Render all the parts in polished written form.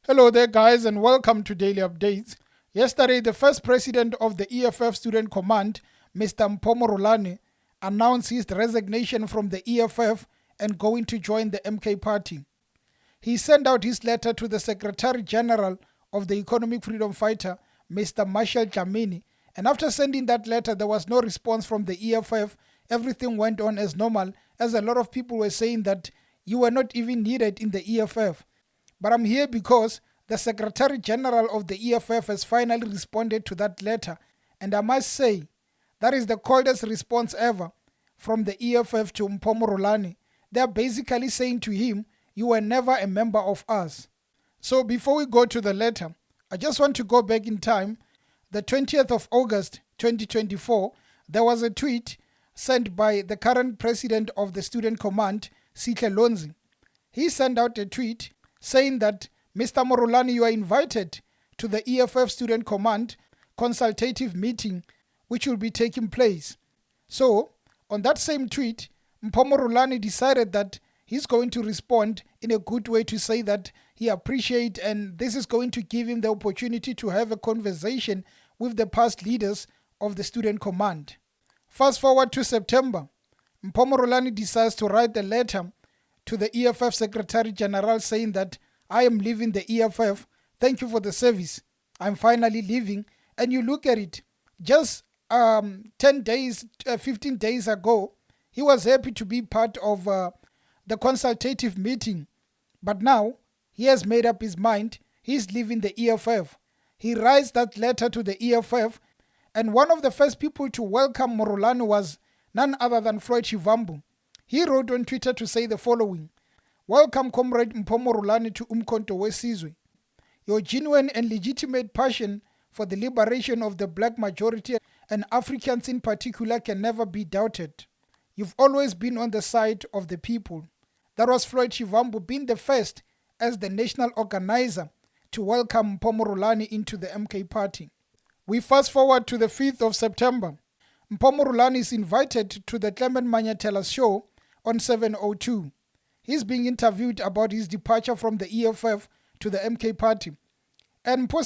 Hello there, guys, and welcome to Daily Updates. Yesterday, the first president of the EFF Student Command, Mr. Mpho Morolane, announced his resignation from the EFF and going to join the MK party. He sent out his letter to the Secretary General of the Economic Freedom Fighter, Mr. Marshall Dlamini, and after sending that letter, there was no response from the EFF. Everything went on as normal, as a lot of people were saying that you were not even needed in the EFF. But I'm here because the Secretary General of the EFF has finally responded to that letter. And I must say, that is the coldest response ever from the EFF to Mpho Morolane. They are basically saying to him, you were never a member of us. So before we go to the letter, I just want to go back in time. The 20th of August 2024, there was a tweet sent by the current president of the Student Command, Sihle Lonzi. He sent out a tweet saying that, Mr. Morolane, you are invited to the EFF Student Command consultative meeting, which will be taking place. So, on that same tweet, Mpho Morolane decided that he's going to respond in a good way to say that he appreciates, and this is going to give him the opportunity to have a conversation with the past leaders of the Student Command. Fast forward to September, Mpho Morolane decides to write a letter to the EFF Secretary General saying that I am leaving the EFF. Thank you for the service. I'm finally leaving. And you look at it, just 10 days, 15 days ago, he was happy to be part of the consultative meeting. But now, he has made up his mind. He's leaving the EFF. He writes that letter to the EFF. And one of the first people to welcome Morolane was none other than Floyd Shivambu. He wrote on Twitter to say the following: "Welcome, Comrade Mpho Morolane, to Umkhonto weSizwe. Your genuine and legitimate passion for the liberation of the black majority and Africans in particular can never be doubted. You've always been on the side of the people." That was Floyd Shivambu being the first as the national organizer to welcome Mpho Morolane into the MK party. We fast forward to the 5th of September. Mpho Morolane is invited to the Clement Manyatela show on 702. He's being interviewed about his departure from the EFF to the MK party. And Mpho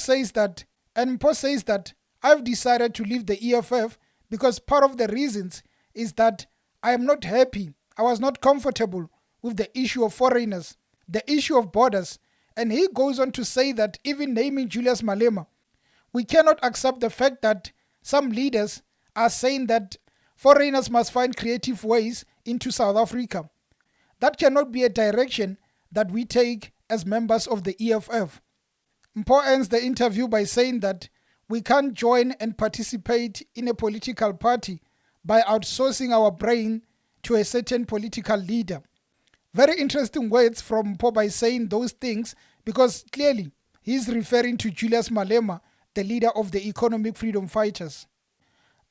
says that I've decided to leave the EFF because part of the reasons is that I am not happy. I was not comfortable with the issue of foreigners, the issue of borders. And he goes on to say that even naming Julius Malema, we cannot accept the fact that some leaders are saying that foreigners must find creative ways into South Africa. That cannot be a direction that we take as members of the EFF. Mpho ends the interview by saying that we can't join and participate in a political party by outsourcing our brain to a certain political leader. Very interesting words from Mpho by saying those things, because clearly he's referring to Julius Malema, the leader of the Economic Freedom Fighters.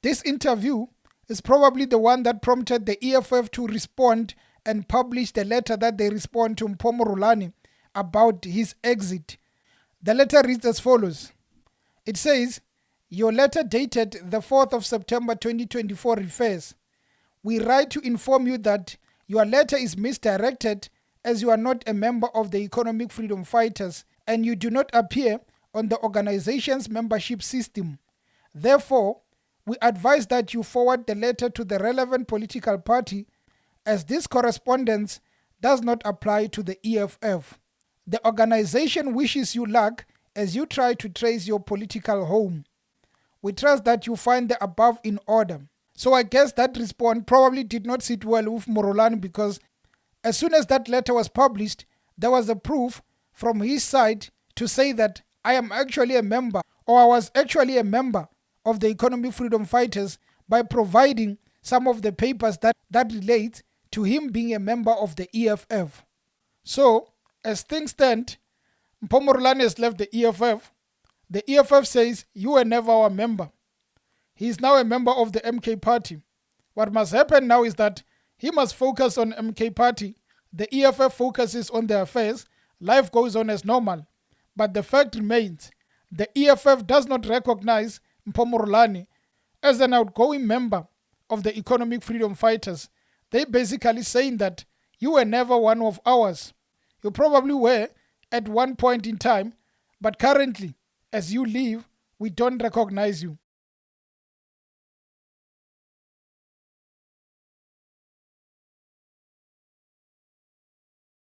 This interview is probably the one that prompted the EFF to respond and publish the letter that they respond to Mpho Morolane about his exit. The letter reads as follows. It says, "Your letter dated the 4th of September 2024 refers. We write to inform you that your letter is misdirected as you are not a member of the Economic Freedom Fighters and you do not appear on the organization's membership system. Therefore, we advise that you forward the letter to the relevant political party as this correspondence does not apply to the EFF. The organization wishes you luck as you try to trace your political home. We trust that you find the above in order." So I guess that response probably did not sit well with Morolane, because as soon as that letter was published, there was a proof from his side to say that I am actually a member, or I was actually a member of the Economic Freedom Fighters, by providing some of the papers that relate to him being a member of the EFF. So, as things stand, Mpho Morolane has left the EFF. The EFF says, you were never our member. He is now a member of the MK party. What must happen now is that he must focus on MK party. The EFF focuses on their affairs. Life goes on as normal. But the fact remains, the EFF does not recognize Mpho Morolane as an outgoing member of the Economic Freedom Fighters. They basically saying that you were never one of ours. You probably were at one point in time, but currently, as you leave, we don't recognize you.